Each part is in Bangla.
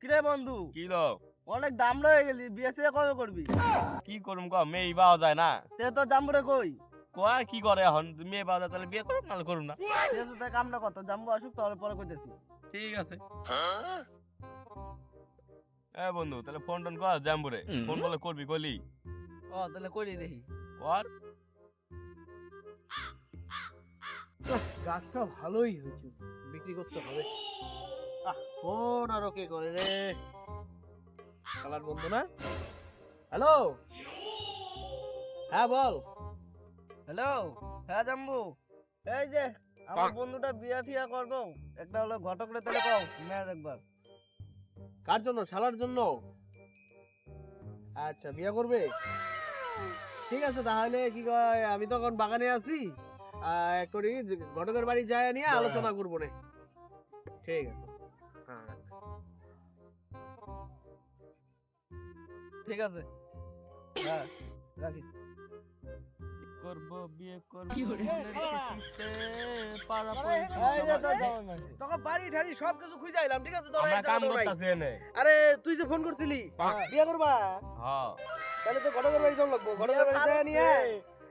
কিরে বন্ধু, কি লো অনেক দাম লয়ে গেলি, বিয়ে সিয়ে কবে করবি? কি করুম ক মেয়ে পাওয়া যায় না সে তো জাম্বুরে কই? কয় কি করে এখন মেয়ে পাওয়া যায় তাহলে বিয়ে করুম নাহলে করুম না। সে তো তাই কামটা কত, জাম্বু আসুক তাহলে পরে কইতেছি। ঠিক আছে বন্ধু তাহলে ফোন টোন কর জাম্বুরে, ফোন বলে করবি কলি ও তাহলে করি দেখি। কর। গাছটা ভালোই হয়েছে, বিক্রি করতে হবে। ফোন আরো কে করে রে? কালার বন্ধু না? হ্যালো, হ্যাঁ বল। হ্যালো, হ্যাঁ জাম্বু, এই যে আমার বন্ধুটা বিয়া ঠিয়া করবো, একটা হলো ঘটক রে, তাহলে কও মেয়ের একবার। কার জন্য? শালার জন্য? আচ্ছা বিয়া করবে, ঠিক আছে তাহলে কি কয়, আমি তখন বাগানে আছি, করি ঘটকের বাড়ি যায় নিয়ে আলোচনা করবো রে। ঠিক আছে, হ্যাঁ ঠিক আছে, হ্যাঁ রাখি। করব বিয়ে করব তোকে বাড়ি ঠাড়ি সবকিছু খুঁজে আইলাম, ঠিক আছে? তোর আমরা এই কাম জায়গাটাও নাই। করতেছি এনে। আরে তুই যে ফোন করছিলি বিয়ে করবা, হ্যাঁ তাহলে তো ঘটকের বাড়ি যাওয়া লাগবো। ঘটকের বাড়ি যায় নিয়ে,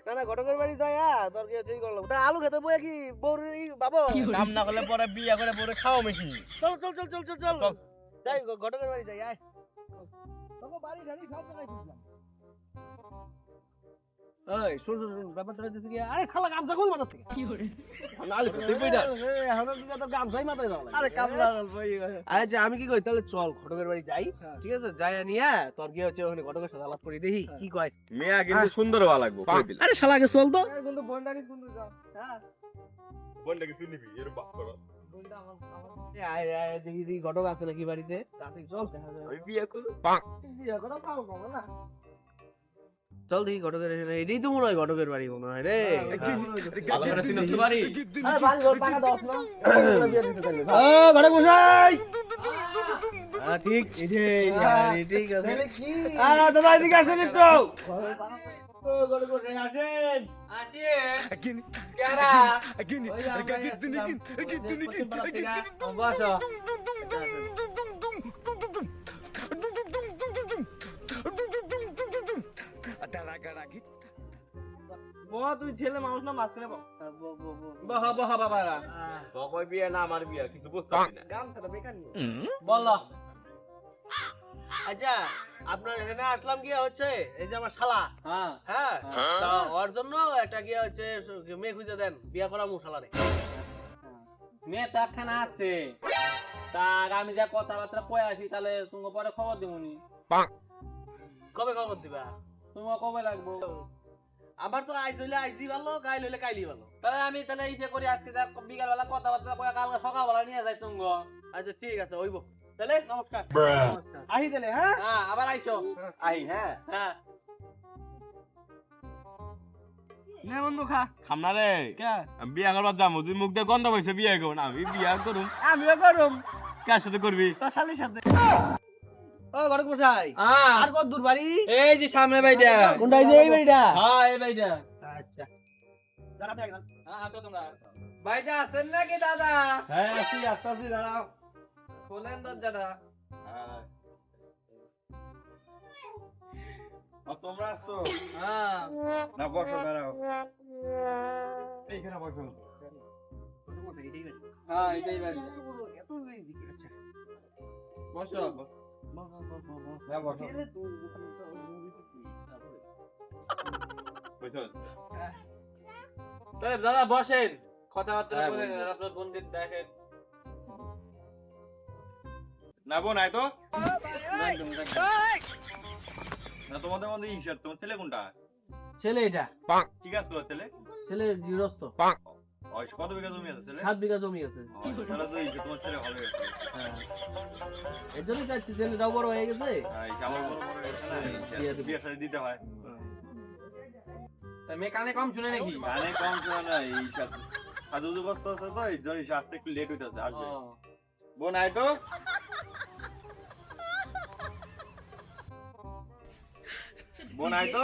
না না ঘটকের বাড়ি যায় তোর কি ঠিক করলাম। তা আলু খেতে বইয়া কি বউর বাবু কাম না করলে পরে বিয়ে করে পরে খাও মেকি। চল চল চল চল চল চল চল। যাই ঘটকের বাড়ি যাই, আয়। তোকে বাড়ি ঠাড়ি সব জায়গায় খুঁজলাম। এই শুন শুন শুন, ব্যাপারটা হচ্ছে কি, আরে শালা গামছা কই মাথার থেকে? কি করে? আলু খেতে বইটা এখন দিকে তো গামছাই মাথায় দাও। আরে কামলা বই। আচ্ছা আমি কি কই, তাহলে চল ঘটকের বাড়ি যাই, ঠিক আছে? যাই নিয়ে তোর কি হচ্ছে ওখানে ঘটকের সাথে আলাপ করি, দেখি কি কয়। মেয়া কিন্তু সুন্দর ভালো লাগবো কই দিলা। আরে শালা আগে চল তো। কিন্তু বন্ডারি সুন্দর যা, হ্যাঁ বলটা কি তুই নিবি এর বাপ করো। বন্ডা আমার আয় আয় দেখি দেখি ঘটক আছে নাকি বাড়িতে, তাড়াতাড়ি চল দেখা যাবে। আমি বিয়ে করব। বিয়ে করা পাও কম না। চল দেখি ঘটকের, এটাই তো মনে হয় ঘটকের বাড়ি মনে হয় রে। ভালো করে চিনতে পারি। আরে বাড়ি ঘর টাকা দাও না, বিয়ে দিতে চাইলে ঘটক মশাই। হ্যাঁ ঠিক, ঠিক আছে। দাদা এদিকে আসেন একটু। ঘটক মশাই আসেন। আসেন কারা? বসো। তুই ছেলে মানুষ না, মাঝখানে বহা বহা বাবারা। তখন বিয়ে না আমার বিয়ে কিছু বুঝতাছি না। গামছাটা বেকার নিয়ে বলো। আচ্ছা আপনার এখানে আসলাম গিয়ে হচ্ছে, এই যে আমার শালা, হ্যাঁ তা ওর জন্য একটা গিয়ে হচ্ছে মেয়ে খুঁজে দেন, বিয়া করা শালারে। মেয়ে তো একখানা আছে, তার আমি যা কথাবার্তা কয়ে আসি, তাহলে তুমি পরে খবর দিবনি। কবে খবর দিবা? তোমার কবে লাগবো? আমার তো আইজ হইলে আইজি ভালো, কাইল হইলে কাইলি ভালো। তাহলে আমি তাহলে ইসে করি, আজকে বিকাল বেলা কথাবার্তা কয়ে কালকে সকালবেলা নিয়ে যাই তুমি। আচ্ছা ঠিক আছে, হইব তাহলে। নমস্কার। নমস্কার, আহি তাহলে। হ্যাঁ হ্যাঁ আবার আইসো। আহি, হ্যাঁ হ্যাঁ নে বন্ধু খা। খাম না রে। কে? আমি বিয়ে করবার যাবো, তুই মুখ দিয়ে গন্ধ পাইছে বিয়ে করবো না। আমি বিয়ে করুম। আমিও করুম। কার সাথে করবি? তোর শালির সাথে। ও ঘটক মশাই, হ্যাঁ আর কত দূর বাড়ি? এই যে সামনে বাড়িটা। কোনটা? এই যে এই বাড়িটা? হ্যাঁ এই বাড়িটা। আচ্ছা দাঁড়াতে একদম। হ্যাঁ আসো তোমরা। বাড়িতে আছেন নাকি দাদা? হ্যাঁ আসি, আসতেছি, দাঁড়াও। খোলেন দরজাটা। তোমরা আসছো হ্যাঁ না? বসো, দাঁড়াও এইখানে বসো। হ্যাঁ এটাই বাড়ি। এত আচ্ছা বসো। না বসো। বসো। তাহলে দাদা বসেন, কথাবার্তা হ্যাঁ, বলেন, বলবো। আর আপনার বন্ধুদের দেখেন। না বোন আয় তো। না তোমাদের মধ্যে ঈশাদ, তোমার ছেলে কোনটা? ছেলে এটা, ঠিক আছে ছেলে। ছেলে গৃহস্থ, কত বিঘা জমি আছে ছেলে? 7 বিঘা জমি আছে। তাহলে তো ঈশাদ তোমার ছেলে ভালো গেছে। এর জন্য চাচ্ছি, ছেলেটাও বড় হয়ে গেছে। হ্যাঁ ঈশা আমার বড় বড় গেছে না, বিয়ে সাথে দিতে হয়। তা মেয়ে কানে কম শুনে নাকি? গানে কম শোনা না ঈশাদ সাধু বস্তা আছে তো, এই জন্য ঈশা আসতে একটু লেট হইতেছে, আসবে। ও, বোন আয় তো। বোন আয় তো।